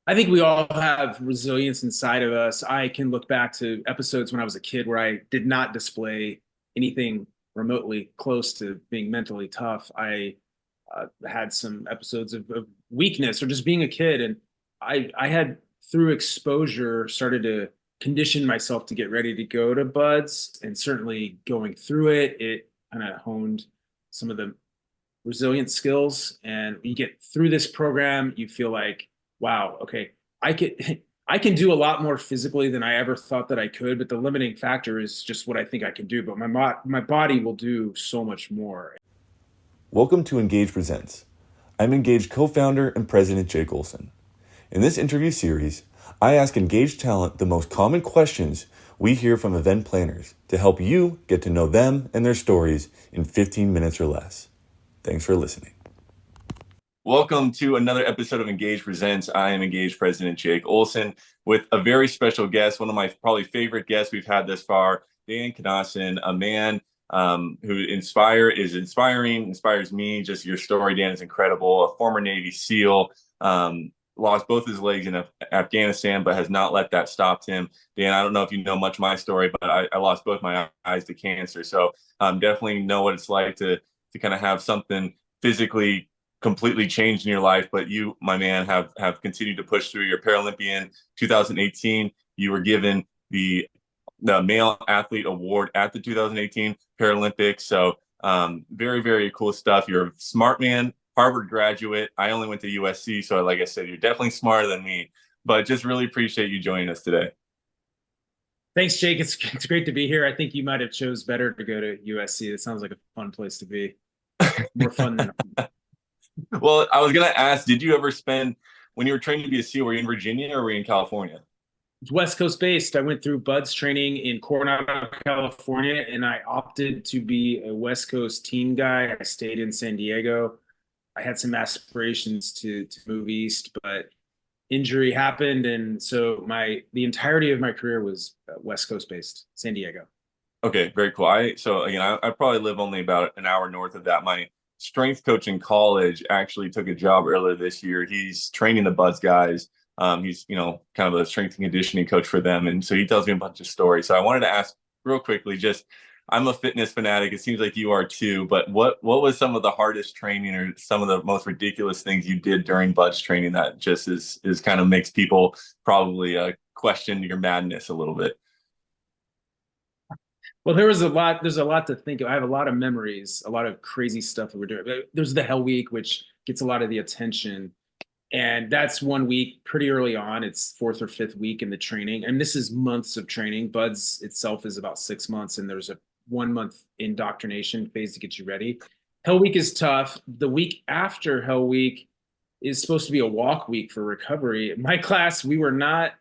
I think we all have resilience inside of us. I can look back to episodes when I was a kid where I did not display anything remotely close to being mentally tough. I had some episodes of weakness or just being a kid, and I had through exposure started to condition myself to get ready to go to buds, and certainly going through it, it kind of honed some of the resilient skills. And you get through this program, you feel like, wow, okay, I can I can do a lot more physically than I ever thought that I could, but the limiting factor is just what I think I can do. But my body will do so much more. Welcome to Engage Presents. I'm Engage co-founder and president Jake Olson. In this interview series, I ask Engage talent the most common questions we hear from event planners to help you get to know them and their stories in 15 minutes or less. Thanks for listening. Welcome to another episode of Engage Presents. I am Engage President Jake Olson with a very special guest, one of my probably favorite guests we've had this far, Dan Cnossen, a man who inspires me. Just your story, Dan, is incredible. A former Navy SEAL, lost both his legs in Afghanistan, but has not let that stop him. Dan, I don't know if you know much of my story, but I lost both my eyes to cancer. So definitely know what it's like to kind of have something physically completely changed in your life, but you, my man, have continued to push through. Your Paralympian 2018. You were given the male athlete award at the 2018 Paralympics. So very, very cool stuff. You're a smart man, Harvard graduate. I only went to USC, so like I said, you're definitely smarter than me. But just really appreciate you joining us today. Thanks, Jake. It's great to be here. I think you might have chose better to go to USC. It sounds like a fun place to be. More fun than Well, I was gonna ask, did you ever spend when you were training to be a SEAL, were you in Virginia or were you in California? West Coast based. I went through Buds training in Coronado, California, and I opted to be a West Coast team guy. I stayed in San Diego. I had some aspirations to move east, but injury happened, and so the entirety of my career was West Coast based, San Diego. Okay, very cool. I probably live only about an hour north of that. My strength coach in college actually took a job earlier this year. He's training the Buds guys. He's kind of a strength and conditioning coach for them, and so he tells me a bunch of stories. So I wanted to ask real quickly, just I'm a fitness fanatic. It seems like you are too. But what was some of the hardest training or some of the most ridiculous things you did during Buds training that just is kind of makes people probably question your madness a little bit? Well, there was a lot. There's a lot to think of. I have a lot of memories, a lot of crazy stuff that we're doing. There's the Hell Week, which gets a lot of the attention, and that's one week pretty early on. It's fourth or fifth week in the training, and this is months of training. Buds itself is about 6 months, and there's a 1 month indoctrination phase to get you ready. Hell Week is tough. The week after Hell Week is supposed to be a walk week for recovery. My class, we were not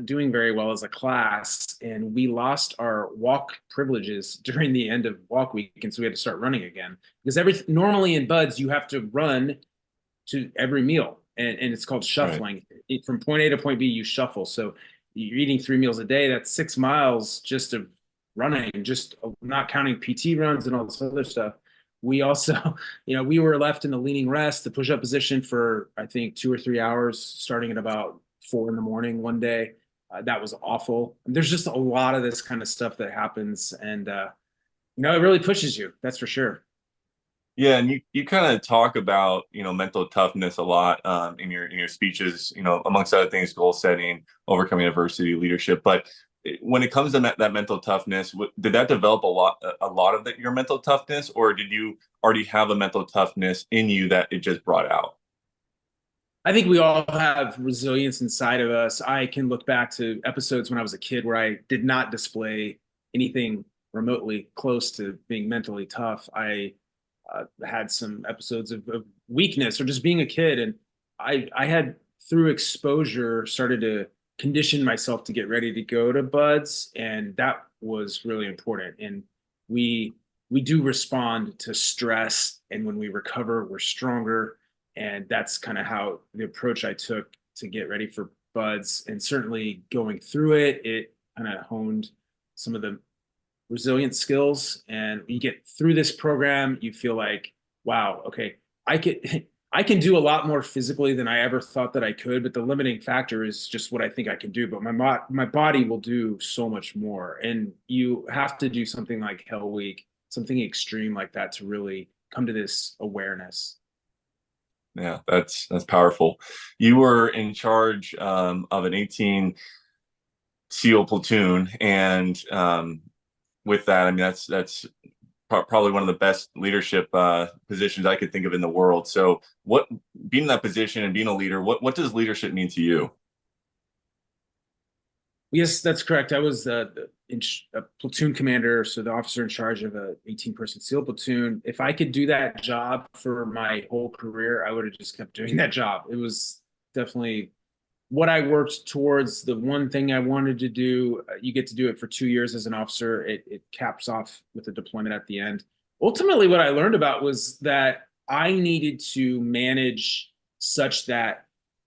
doing very well as a class, and we lost our walk privileges during the end of walk week, and so we had to start running again because normally in Buds you have to run to every meal, and it's called Right. shuffling. From point A to point B, you shuffle. So you're eating 3 meals a day. That's 6 miles just of running, just not counting PT runs and all this other stuff. We also, we were left in the leaning rest, the push-up position for I think 2 or 3 hours, starting at about 4 in the morning one day. That was awful. There's just a lot of this kind of stuff that happens, and it really pushes you. That's for sure. Yeah, and you kind of talk about, mental toughness a lot in your speeches, amongst other things, goal setting, overcoming adversity, leadership. But when it comes to that mental toughness, did that develop a lot of your mental toughness, or did you already have a mental toughness in you that it just brought out? I think we all have resilience inside of us. I can look back to episodes when I was a kid where I did not display anything remotely close to being mentally tough. I had some episodes of weakness or just being a kid, and I had through exposure started to condition myself to get ready to go to Buds, and that was really important. And we we do respond to stress, and when we recover, we're stronger. And that's kind of how the approach I took to get ready for Buds, and certainly going through it, it kind of honed some of the resilient skills. And you get through this program, you feel like, wow, okay, I could I can do a lot more physically than I ever thought that I could, but the limiting factor is just what I think I can do. But my body will do so much more, and you have to do something like Hell Week, something extreme like that, to really come to this awareness. Yeah, that's powerful. You were in charge of an 18 SEAL platoon, and with that, I mean that's probably one of the best leadership positions I could think of in the world. So, what being in that position and being a leader, what does leadership mean to you? Yes, that's correct. I was a platoon commander, so the officer in charge of a 18-person SEAL platoon. If I could do that job for my whole career, I would have just kept doing that job. It was definitely what I worked towards, the one thing I wanted to do. You get to do it for 2 years as an officer. It caps off with a deployment at the end. Ultimately, what I learned about was that I needed to manage such that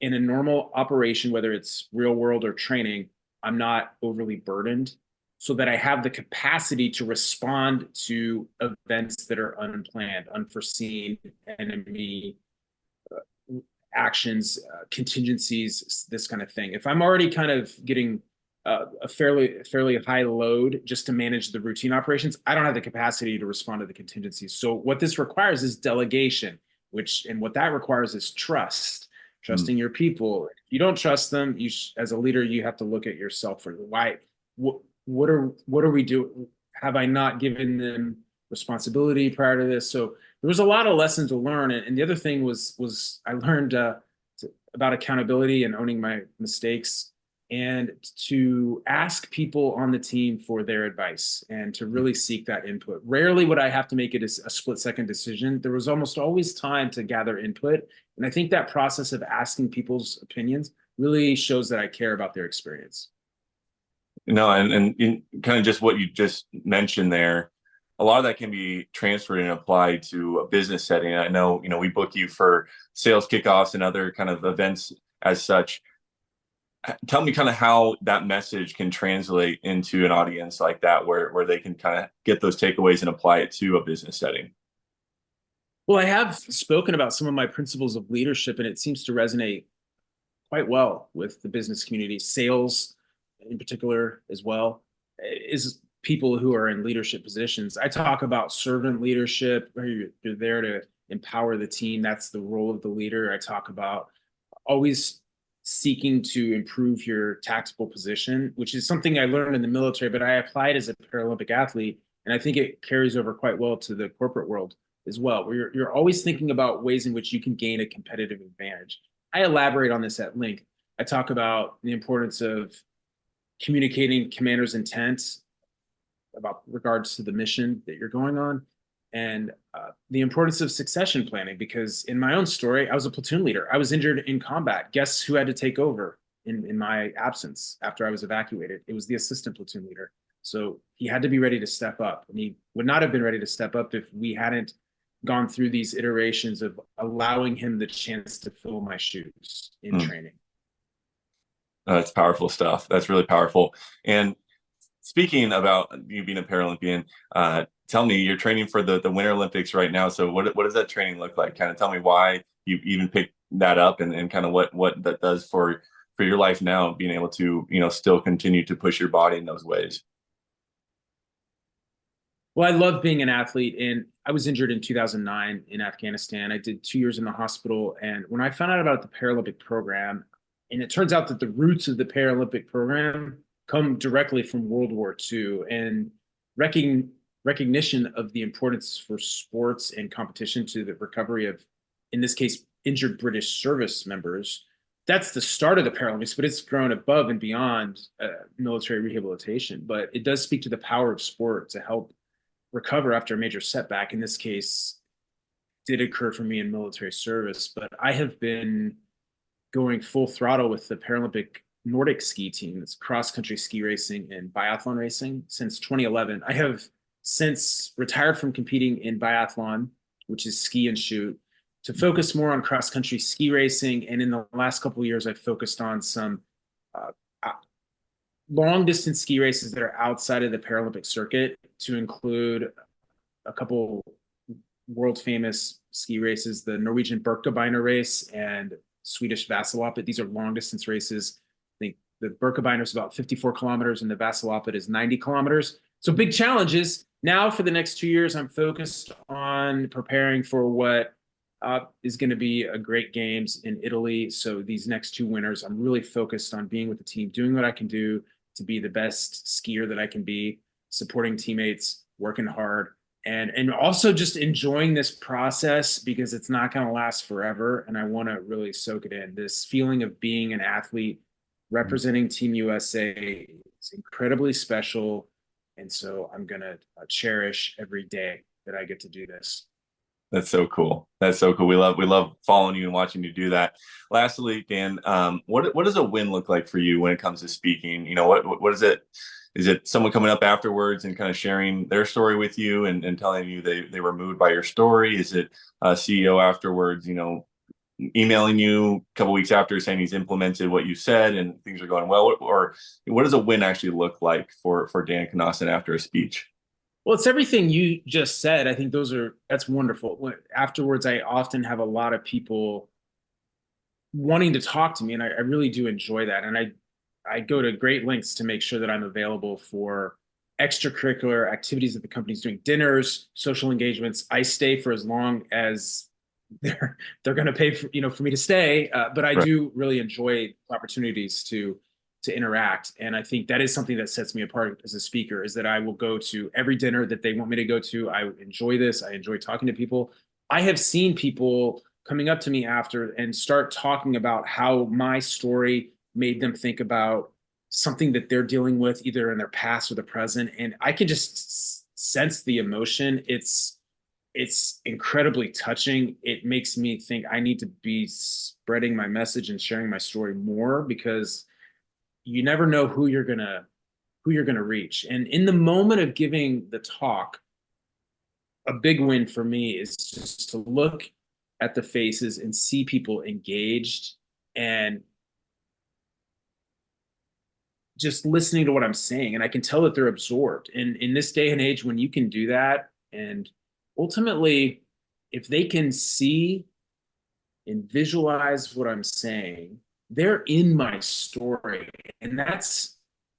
in a normal operation, whether it's real world or training, I'm not overly burdened, so that I have the capacity to respond to events that are unplanned, unforeseen, enemy actions, contingencies, this kind of thing. If I'm already kind of getting a fairly high load just to manage the routine operations, I don't have the capacity to respond to the contingencies. So what this requires is delegation, and what that requires is Mm. trusting your people. If you don't trust them, as a leader, you have to look at yourself for why. What are we doing? Have I not given them responsibility prior to this? So there was a lot of lessons to learn. And the other thing was I learned about accountability and owning my mistakes, and to ask people on the team for their advice and to really seek that input. Rarely would I have to make it a split-second decision. There was almost always time to gather input. And I think that process of asking people's opinions really shows that I care about their experience. No, and in kind of just what you just mentioned there, a lot of that can be transferred and applied to a business setting. I know, we book you for sales kickoffs and other kind of events as such. Tell me kind of how that message can translate into an audience like that, where they can kind of get those takeaways and apply it to a business setting. Well, I have spoken about some of my principles of leadership, and it seems to resonate quite well with the business community. Sales, in particular, as well, is people who are in leadership positions. I talk about servant leadership, where you're there to empower the team. That's the role of the leader. I talk about always seeking to improve your tactical position, which is something I learned in the military, but I applied as a Paralympic athlete. And I think it carries over quite well to the corporate world as well, where you're always thinking about ways in which you can gain a competitive advantage. I elaborate on this at length. I talk about the importance of communicating commander's intent about regards to the mission that you're going on, and the importance of succession planning. Because in my own story, I was a platoon leader. I was injured in combat. Guess who had to take over in my absence after I was evacuated? It was the assistant platoon leader. So he had to be ready to step up, and he would not have been ready to step up if we hadn't gone through these iterations of allowing him the chance to fill my shoes in Hmm. training. That's powerful stuff. That's really powerful. And speaking about you being a Paralympian, tell me, you're training for the Winter Olympics right now. So what does that training look like? Kind of tell me why you even picked that up, and kind of what that does for your life now, being able to, still continue to push your body in those ways. Well, I love being an athlete, and I was injured in 2009 in Afghanistan. I did 2 years in the hospital, and when I found out about the Paralympic program, and it turns out that the roots of the Paralympic program come directly from World War II, and recognition of the importance for sports and competition to the recovery of, in this case, injured British service members. That's the start of the Paralympics, but it's grown above and beyond military rehabilitation. But it does speak to the power of sport to help recover after a major setback. In this case, did occur for me in military service, but I have been going full throttle with the Paralympic Nordic ski team. It's cross country ski racing and biathlon racing since 2011. I have since retired from competing in biathlon, which is ski and shoot, to focus more on cross country ski racing. And in the last couple of years, I've focused on some uh, long distance ski races that are outside of the Paralympic circuit, to include a couple world famous ski races, the Norwegian Birkebeiner race and Swedish Vasaloppet. These are long distance races. I think the Birkebeiner is about 54 kilometers and the Vasaloppet is 90 kilometers. So big challenges. Now for the next 2 years, I'm focused on preparing for what is going to be a great games in Italy. So these next 2 winters, I'm really focused on being with the team, doing what I can do to be the best skier that I can be, supporting teammates, working hard, and also just enjoying this process because it's not going to last forever. And I want to really soak it in. This feeling of being an athlete representing Team USA is incredibly special. And so I'm going to cherish every day that I get to do this. That's so cool. That's so cool. We love following you and watching you do that. Lastly, Dan, what does a win look like for you when it comes to speaking? You know, what is it? Is it someone coming up afterwards and kind of sharing their story with you and telling you they were moved by your story? Is it a CEO afterwards, you know, emailing you a couple weeks after saying he's implemented what you said and things are going well? Or what does a win actually look like for Dan Cnossen after a speech? Well, it's everything you just said. I think that's wonderful. Afterwards, I often have a lot of people wanting to talk to me, and I really do enjoy that. And I go to great lengths to make sure that I'm available for extracurricular activities that the company's doing, dinners, social engagements. I stay for as long as they're going to pay for, for me to stay. But I Right. do really enjoy opportunities to interact. And I think that is something that sets me apart as a speaker, is that I will go to every dinner that they want me to go to. I enjoy this. I enjoy talking to people. I have seen people coming up to me after and start talking about how my story made them think about something that they're dealing with either in their past or the present. And I can just sense the emotion. It's incredibly touching. It makes me think I need to be spreading my message and sharing my story more, because you never know who you're gonna reach. And in the moment of giving the talk, a big win for me is just to look at the faces and see people engaged and just listening to what I'm saying. And I can tell that they're absorbed. And in this day and age, when you can do that, and ultimately, if they can see and visualize what I'm saying, they're in my story. And that's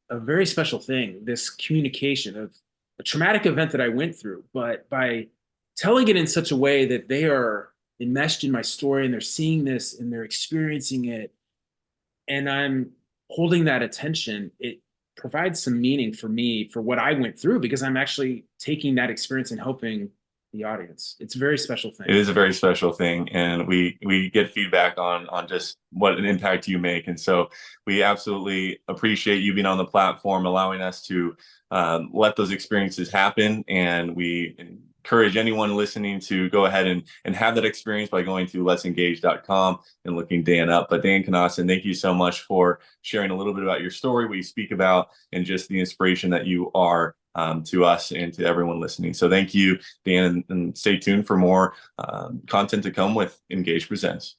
a very special thing, this communication of a traumatic event that I went through, but by telling it in such a way that they are enmeshed in my story and they're seeing this and they're experiencing it, and I'm holding that attention, it provides some meaning for me for what I went through, because I'm actually taking that experience and helping the audience. It's a very special thing. It is a very special thing, and we get feedback on just what an impact you make, and so we absolutely appreciate you being on the platform, allowing us to let those experiences happen, and we encourage anyone listening to go ahead and have that experience by going to letsengage.com and looking Dan up. But Dan Cnossen, thank you so much for sharing a little bit about your story, what you speak about, and just the inspiration that you are to us and to everyone listening. So thank you, Dan, and stay tuned for more content to come with Engage Presents.